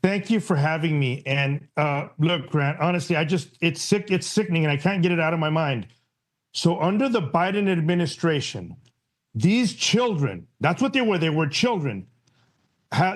Thank you for having me. And look, Grant, honestly, it's sickening, and I can't get it out of my mind. So under the Biden administration, these children, that's what they were children.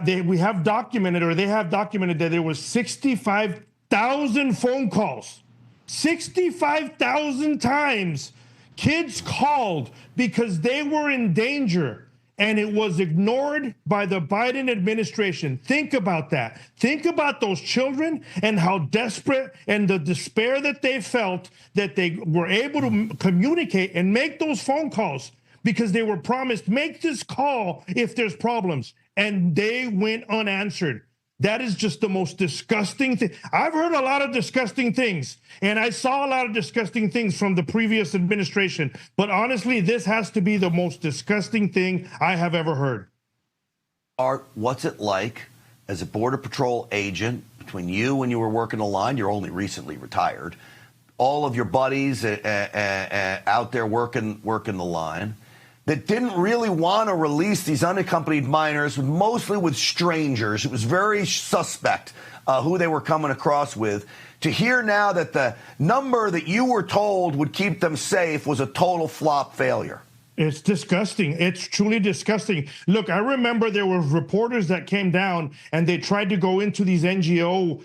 They have documented that there was 65,000 phone calls, 65,000 times kids called because they were in danger. And it was ignored by the Biden administration. Think about that. Think about those children and how desperate and the despair that they felt that they were able to communicate and make those phone calls because they were promised, make this call if there's problems. And they went unanswered. That is just the most disgusting thing. I've heard a lot of disgusting things, and I saw a lot of disgusting things from the previous administration. But honestly, this has to be the most disgusting thing I have ever heard. Art, what's it like as a Border Patrol agent between you when you were working the line? You're only recently retired. All of your buddies out there working the line that didn't really want to release these unaccompanied minors, mostly with strangers. It was very suspect who they were coming across with. To hear now that the number that you were told would keep them safe was a total flop failure. It's disgusting. It's truly disgusting. Look, I remember there were reporters that came down and they tried to go into these NGO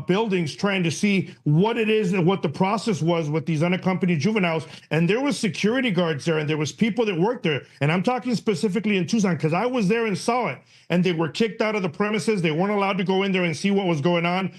buildings trying to see what it is and what the process was with these unaccompanied juveniles. And there was security guards there and there was people that worked there. And I'm talking specifically in Tucson because I was there and saw it. And they were kicked out of the premises. They weren't allowed to go in there and see what was going on.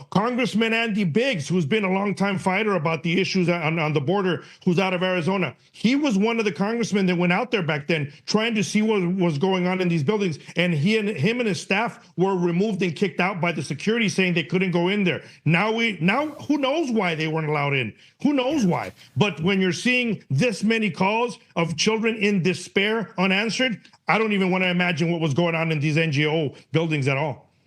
Congressman Andy Biggs, who's been a longtime fighter about the issues on the border, who's out of Arizona, he was one of the congressmen that went out there back then trying to see what was going on in these buildings. And him and his staff were removed and kicked out by the security, saying they couldn't go in there. Now who knows why they weren't allowed in? Who knows why? But when you're seeing this many calls of children in despair unanswered, I don't even want to imagine what was going on in these NGO buildings at all.